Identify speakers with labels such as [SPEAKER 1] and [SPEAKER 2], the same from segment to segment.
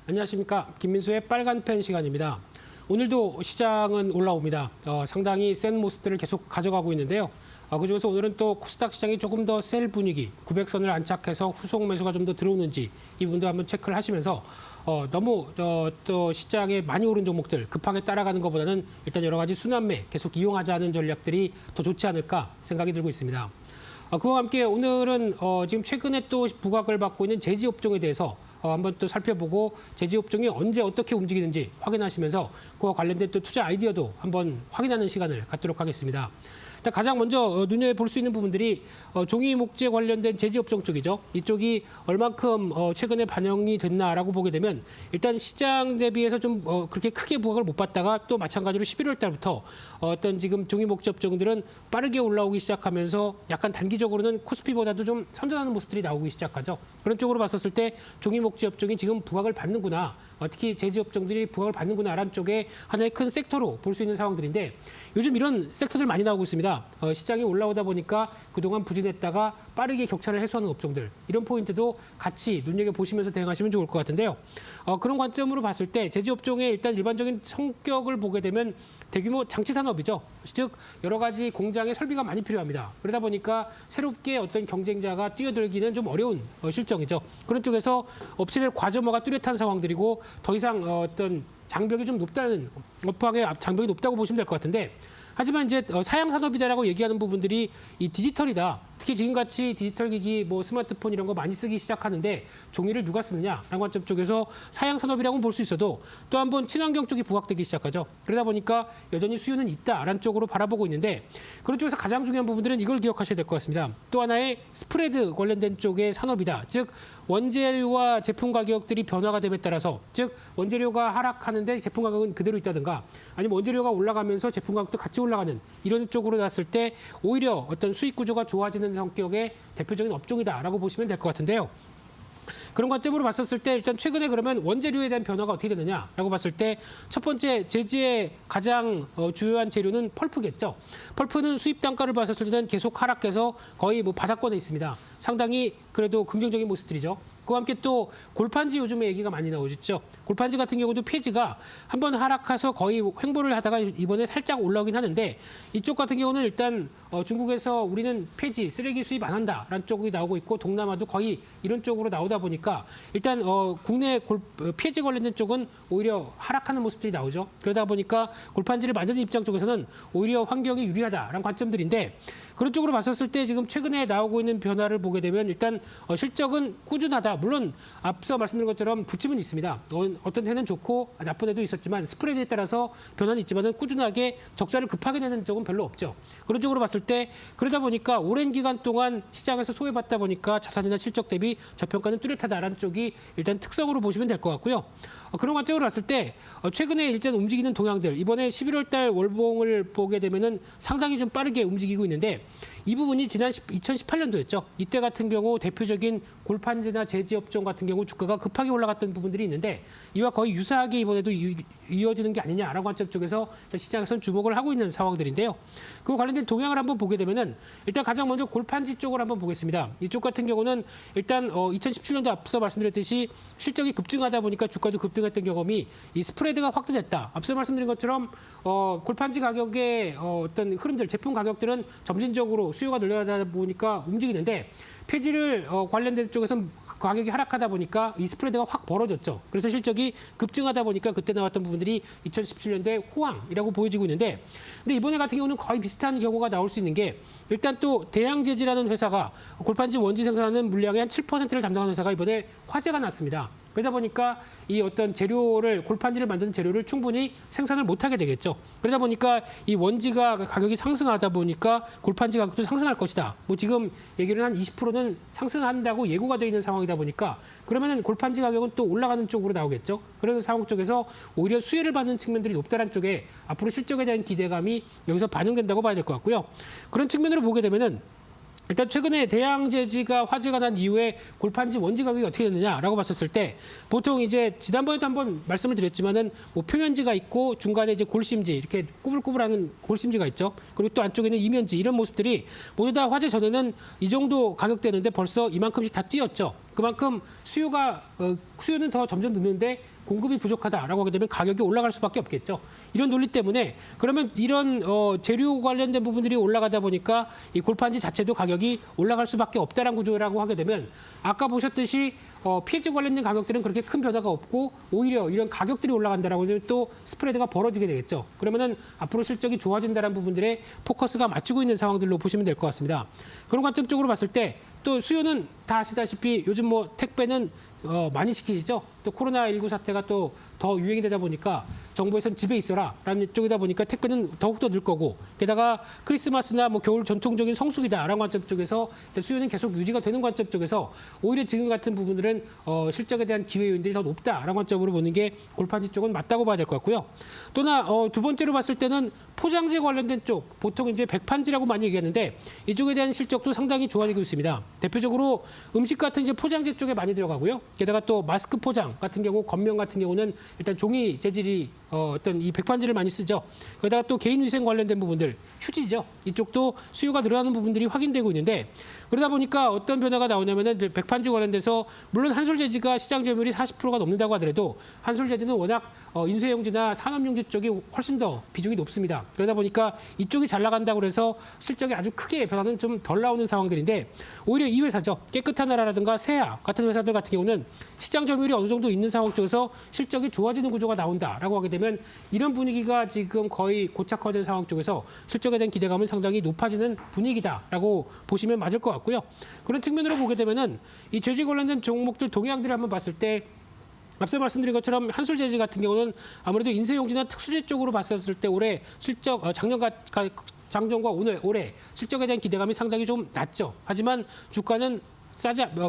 [SPEAKER 1] 안녕하십니까. 김민수의 빨간 펜 시간입니다. 오늘도 시장은 올라옵니다. 상당히 센 모습들을 계속 가져가고 있는데요. 그중에서 오늘은 또 코스닥 시장이 조금 더 셀 분위기, 900선을 안착해서 후속 매수가 좀 더 들어오는지 이 부분도 한번 체크를 하시면서 너무 또 시장에 많이 오른 종목들 급하게 따라가는 것보다는 일단 여러 가지 순환매 계속 이용하자는 전략들이 더 좋지 않을까 생각이 들고 있습니다. 그와 함께 오늘은 지금 최근에 또 부각을 받고 있는 제지업종에 대해서 한번 또 살펴보고 제지업종이 언제 어떻게 움직이는지 확인하시면서 그와 관련된 또 투자 아이디어도 한번 확인하는 시간을 갖도록 하겠습니다. 일단 가장 먼저 눈여볼 수 있는 부분들이 종이 목재 관련된 제지업종 쪽이죠. 이쪽이 얼만큼 최근에 반영이 됐나라고 보게 되면 일단 시장 대비해서 좀 그렇게 크게 부각을 못 받다가 또 마찬가지로 11월 달부터 어떤 지금 종이 목재 업종들은 빠르게 올라오기 시작하면서 약간 단기적으로는 코스피보다도 좀 선전하는 모습들이 나오기 시작하죠. 그런 쪽으로 봤었을 때 종이 목재 업종이 지금 부각을 받는구나. 특히 제지업종들이 부각을 받는구나라는 쪽에 하나의 큰 섹터로 볼 수 있는 상황들인데 요즘 이런 섹터들 많이 나오고 있습니다. 시장이 올라오다 보니까 그동안 부진했다가 빠르게 격차를 해소하는 업종들 이런 포인트도 같이 눈여겨보시면서 대응하시면 좋을 것 같은데요. 그런 관점으로 봤을 때 제지업종의 일단 일반적인 성격을 보게 되면 대규모 장치 산업이죠. 즉 여러 가지 공장의 설비가 많이 필요합니다. 그러다 보니까 새롭게 어떤 경쟁자가 뛰어들기는 좀 어려운 실정이죠. 그런 쪽에서 업체별 과점화가 뚜렷한 상황들이고 더 이상 어떤 장벽이 좀 높다는 업황의 장벽이 높다고 보시면 될 것 같은데 하지만 이제 사양 산업이다라고 얘기하는 부분들이 이 디지털이다. 특히 지금같이 디지털 기기, 뭐 스마트폰 이런 거 많이 쓰기 시작하는데 종이를 누가 쓰느냐라는 관점 쪽에서 사양 산업이라고 볼 수 있어도 또 한 번 친환경 쪽이 부각되기 시작하죠. 그러다 보니까 여전히 수요는 있다라는 쪽으로 바라보고 있는데 그런 쪽에서 가장 중요한 부분들은 이걸 기억하셔야 될 것 같습니다. 또 하나의 스프레드 관련된 쪽의 산업이다. 즉 원재료와 제품 가격들이 변화가 됨에 따라서 즉 원재료가 하락하는데 제품 가격은 그대로 있다든가 아니면 원재료가 올라가면서 제품 가격도 같이 올라가는 이런 쪽으로 갔을 때 오히려 어떤 수익 구조가 좋아지는 성격의 대표적인 업종이다라고 보시면 될 것 같은데요. 그런 관점으로 봤었을 때 일단 최근에 그러면 원재료에 대한 변화가 어떻게 되느냐라고 봤을 때 첫 번째 제지의 가장 주요한 재료는 펄프겠죠. 펄프는 수입 단가를 봤었을 때는 계속 하락해서 거의 뭐 바닥권에 있습니다. 상당히 그래도 긍정적인 모습들이죠. 그와 함께 또 골판지 요즘에 얘기가 많이 나오죠. 골판지 같은 경우도 폐지가 한번 하락해서 거의 횡보를 하다가 이번에 살짝 올라오긴 하는데 이쪽 같은 경우는 일단 중국에서 우리는 폐지, 쓰레기 수입 안 한다라는 쪽이 나오고 있고 동남아도 거의 이런 쪽으로 나오다 보니까 일단 국내 폐지 관련된 쪽은 오히려 하락하는 모습들이 나오죠. 그러다 보니까 골판지를 만드는 입장 쪽에서는 오히려 환경이 유리하다라는 관점들인데 그런 쪽으로 봤었을 때 지금 최근에 나오고 있는 변화를 보게 되면 일단 실적은 꾸준하다. 물론 앞서 말씀드린 것처럼 부침은 있습니다. 어떤 해는 좋고 나쁜 해도 있었지만 스프레드에 따라서 변화는 있지만은 꾸준하게 적자를 급하게 내는 쪽은 별로 없죠. 그런 쪽으로 봤을 때 그러다 보니까 오랜 기간 동안 시장에서 소외받다 보니까 자산이나 실적 대비 저평가는 뚜렷하다라는 쪽이 일단 특성으로 보시면 될 것 같고요. 그런 관점으로 봤을 때 최근에 일단 움직이는 동향들 이번에 11월 달 월봉을 보게 되면은 상당히 좀 빠르게 움직이고 있는데 이 부분이 지난 2018년도였죠. 이때 같은 경우 대표적인 골판지나 제지업종 같은 경우 주가가 급하게 올라갔던 부분들이 있는데 이와 거의 유사하게 이번에도 이어지는 게 아니냐라는 관점 쪽에서 시장에서는 주목을 하고 있는 상황들인데요. 그 관련된 동향을 한번 보게 되면은 일단 가장 먼저 골판지 쪽을 한번 보겠습니다. 이쪽 같은 경우는 일단 2017년도 앞서 말씀드렸듯이 실적이 급증하다 보니까 주가도 급등했던 경험이 이 스프레드가 확대됐다. 앞서 말씀드린 것처럼 골판지 가격의 어떤 흐름들, 제품 가격들은 점진적으로 수요가 늘어나다 보니까 움직이는데 폐지를 관련된 쪽에서는 가격이 하락하다 보니까 이 스프레드가 확 벌어졌죠. 그래서 실적이 급증하다 보니까 그때 나왔던 부분들이 2017년도에 호황이라고 보여지고 있는데 근데 이번에 같은 경우는 거의 비슷한 경우가 나올 수 있는 게 일단 또 대양제지라는 회사가 골판지 원지 생산하는 물량의 한 7%를 담당하는 회사가 이번에 화재가 났습니다. 그러다 보니까 이 어떤 재료를 골판지를 만드는 재료를 충분히 생산을 못하게 되겠죠. 그러다 보니까 이 원지가 가격이 상승하다 보니까 골판지 가격도 상승할 것이다. 뭐 지금 얘기를 한 20%는 상승한다고 예고가 되어 있는 상황이다 보니까 그러면은 골판지 가격은 또 올라가는 쪽으로 나오겠죠. 그래서 상황 쪽에서 오히려 수혜를 받는 측면들이 높다는 쪽에 앞으로 실적에 대한 기대감이 여기서 반영된다고 봐야 될 것 같고요. 그런 측면으로 보게 되면은 일단 최근에 대양제지가 화재가 난 이후에 골판지 원지 가격이 어떻게 됐느냐라고 봤었을 때 보통 이제 지난번에도 한번 말씀을 드렸지만은 뭐 표면지가 있고 중간에 이제 골심지 이렇게 꾸불꾸불하는 골심지가 있죠. 그리고 또 안쪽에는 이면지 이런 모습들이 모두 다 화재 전에는 이 정도 가격대는데 벌써 이만큼씩 다 뛰었죠. 그만큼 수요는 더 점점 늦는데 공급이 부족하다라고 하게 되면 가격이 올라갈 수밖에 없겠죠. 이런 논리 때문에 그러면 이런 재료 관련된 부분들이 올라가다 보니까 이 골판지 자체도 가격이 올라갈 수밖에 없다라는 구조라고 하게 되면 아까 보셨듯이 PX 관련된 가격들은 그렇게 큰 변화가 없고 오히려 이런 가격들이 올라간다라고 하면 또 스프레드가 벌어지게 되겠죠. 그러면은 앞으로 실적이 좋아진다는 부분들에 포커스가 맞추고 있는 상황들로 보시면 될 것 같습니다. 그런 관점적으로 봤을 때 또 수요는 다 아시다시피 요즘 뭐 택배는 많이 시키시죠. 또 코로나19 사태가 또 더 유행이 되다 보니까 정부에서는 집에 있어라라는 쪽이다 보니까 택배는 더욱더 늘 거고 게다가 크리스마스나 뭐 겨울 전통적인 성수기다라는 관점 쪽에서 수요는 계속 유지가 되는 관점 쪽에서 오히려 지금 같은 부분들은 실적에 대한 기회 요인들이 더 높다라는 관점으로 보는 게 골판지 쪽은 맞다고 봐야 될 것 같고요. 또나 두 번째로 봤을 때는 포장재 관련된 쪽 보통 이제 백판지라고 많이 얘기하는데 이쪽에 대한 실적도 상당히 좋아지고 있습니다. 대표적으로 음식 같은 이제 포장재 쪽에 많이 들어가고요. 게다가 또 마스크 포장 같은 경우 겉면 같은 경우는 일단 종이 재질이 어떤 이 백판지를 많이 쓰죠. 거기다가 또 개인위생 관련된 부분들, 휴지죠. 이쪽도 수요가 늘어나는 부분들이 확인되고 있는데 그러다 보니까 어떤 변화가 나오냐면은 백판지 관련돼서 물론 한솔재지가 시장 점유율이 40%가 넘는다고 하더라도 한솔재지는 워낙 인쇄용지나 산업용지 쪽이 훨씬 더 비중이 높습니다. 그러다 보니까 이쪽이 잘 나간다고 해서 실적이 아주 크게 변화는 좀 덜 나오는 상황들인데 오히려 이 회사죠. 깨끗한 나라라든가 세아 같은 회사들 같은 경우는 시장 점유율이 어느 정도 있는 상황 쪽에서 실적이 좋아지는 구조가 나온다라고 하게 되면 이런 분위기가 지금 거의 고착화된 상황 쪽에서 실적에 대한 기대감은 상당히 높아지는 분위기다라고 보시면 맞을 것 같고요. 그런 측면으로 보게 되면은 이 재질 관련된 종목들 동향들을 한번 봤을 때 앞서 말씀드린 것처럼 한솔재질 같은 경우는 아무래도 인쇄용지나 특수재 쪽으로 봤었을 때 올해 실적 장전과 올해 실적에 대한 기대감이 상당히 좀 낮죠. 하지만 주가는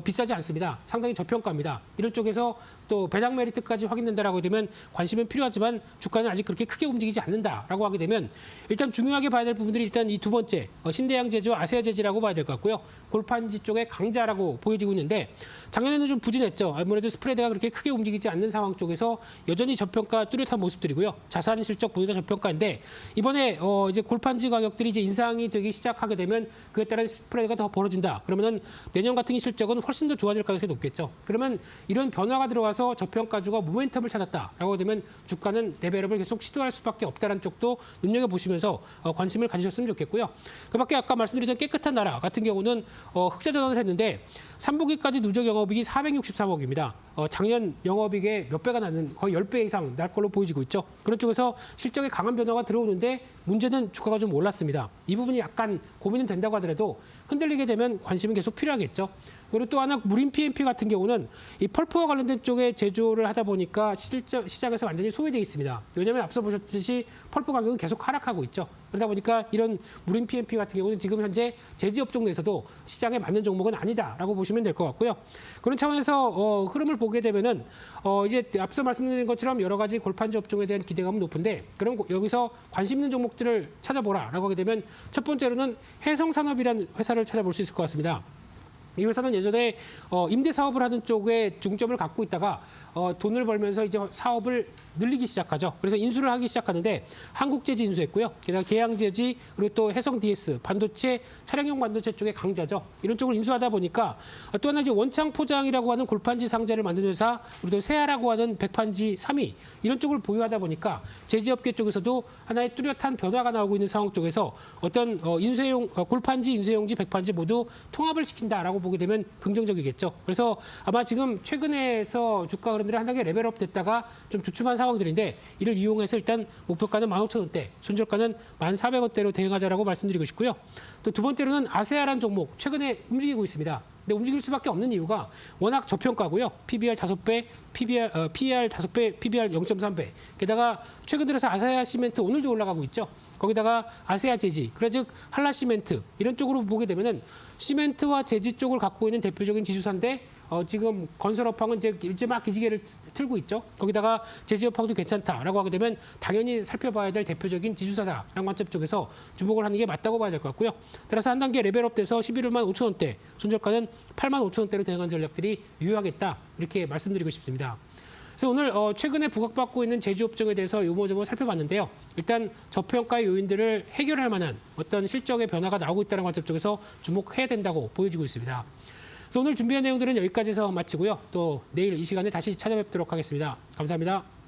[SPEAKER 1] 비싸지 않습니다. 상당히 저평가입니다. 이런 쪽에서 또 배당 메리트까지 확인된다라고 되면 관심은 필요하지만 주가는 아직 그렇게 크게 움직이지 않는다라고 하게 되면 일단 중요하게 봐야 될 부분들이 일단 이 두 번째 신대양 제조, 아세아 제지라고 봐야 될 것 같고요. 골판지 쪽의 강자라고 보여지고 있는데 작년에는 좀 부진했죠. 아무래도 스프레드가 그렇게 크게 움직이지 않는 상황 쪽에서 여전히 저평가 뚜렷한 모습들이고요. 자산 실적 보다 저평가인데 이번에 이제 골판지 가격들이 이제 인상이 되기 시작하게 되면 그에 따른 스프레드가 더 벌어진다. 그러면은 내년 같은 실적은 훨씬 더 좋아질 가능성이 높겠죠. 그러면 이런 변화가 들어와서 저평가주가 모멘텀을 찾았다라고 되면 주가는 레벨업을 계속 시도할 수밖에 없다는 쪽도 눈여겨보시면서 관심을 가지셨으면 좋겠고요. 그밖에 아까 말씀드렸던 깨끗한 나라 같은 경우는 흑자 전환을 했는데 3분기까지 누적 영업이익이 463억입니다. 작년 영업이익의 몇 배가 나는 거의 10배 이상 날 걸로 보여지고 있죠. 그런 쪽에서 실적에 강한 변화가 들어오는데 문제는 주가가 좀 올랐습니다. 이 부분이 약간 고민은 된다고 하더라도 흔들리게 되면 관심은 계속 필요하겠죠. 그리고 또 하나 무림 PMP 같은 경우는 이 펄프와 관련된 쪽에 제조를 하다 보니까 시장에서 완전히 소외되어 있습니다. 왜냐하면 앞서 보셨듯이 펄프 가격은 계속 하락하고 있죠. 그러다 보니까 이런 무림 PMP 같은 경우는 지금 현재 제지업종 내에서도 시장에 맞는 종목은 아니다라고 보시면 될 것 같고요. 그런 차원에서 흐름을 보게 되면은 이제 앞서 말씀드린 것처럼 여러 가지 골판지 업종에 대한 기대감은 높은데 그럼 여기서 관심 있는 종목들을 찾아보라라고 하게 되면 첫 번째로는 해성산업이라는 회사를 찾아볼 수 있을 것 같습니다. 이 회사는 예전에 임대 사업을 하는 쪽에 중점을 갖고 있다가 돈을 벌면서 이제 사업을 늘리기 시작하죠. 그래서 인수를 하기 시작하는데 한국재지 인수했고요. 게다가 계양재지 그리고 또 해성 DS 반도체 차량용 반도체 쪽의 강자죠. 이런 쪽을 인수하다 보니까 또 하나 이제 원창 포장이라고 하는 골판지 상자를 만드는 회사 그리고 또 세아라고 하는 백판지 3위 이런 쪽을 보유하다 보니까 제지업계 쪽에서도 하나의 뚜렷한 변화가 나오고 있는 상황 쪽에서 어떤 골판지, 인쇄용지, 백판지 모두 통합을 시킨다라고 보게 되면 긍정적이겠죠. 그래서 아마 지금 최근에서 주가 흐름들이 한 단계 레벨업 됐다가 좀 주춤한 상황들인데 이를 이용해서 일단 목표가는 15,000원대, 손절가는 1,400원대로 대응하자라고 말씀드리고 싶고요. 또 두 번째로는 아세아라는 종목 최근에 움직이고 있습니다. 근데 움직일 수밖에 없는 이유가 워낙 저평가고요. PBR 5배, PER 5배, PBR 0.3배. 게다가 최근 들어서 아세아 시멘트 오늘도 올라가고 있죠. 거기다가 아세아 제지, 그래 즉 한라 시멘트 이런 쪽으로 보게 되면은 시멘트와 제지 쪽을 갖고 있는 대표적인 지주사인데 지금 건설업황은 이제 막 기지개를 틀고 있죠. 거기다가 제지업황도 괜찮다라고 하게 되면 당연히 살펴봐야 될 대표적인 지주사다라는 관점 쪽에서 주목을 하는 게 맞다고 봐야 될 것 같고요. 따라서 한 단계 레벨업돼서 11만 5천 원대, 손절가는 8만 5천 원대로 대응한 전략들이 유효하겠다 이렇게 말씀드리고 싶습니다. 그래서 오늘 최근에 부각받고 있는 제조업종에 대해서 요모조모 살펴봤는데요. 일단 저평가의 요인들을 해결할 만한 어떤 실적의 변화가 나오고 있다는 관점 쪽에서 주목해야 된다고 보여지고 있습니다. 그래서 오늘 준비한 내용들은 여기까지 해서 마치고요. 또 내일 이 시간에 다시 찾아뵙도록 하겠습니다. 감사합니다.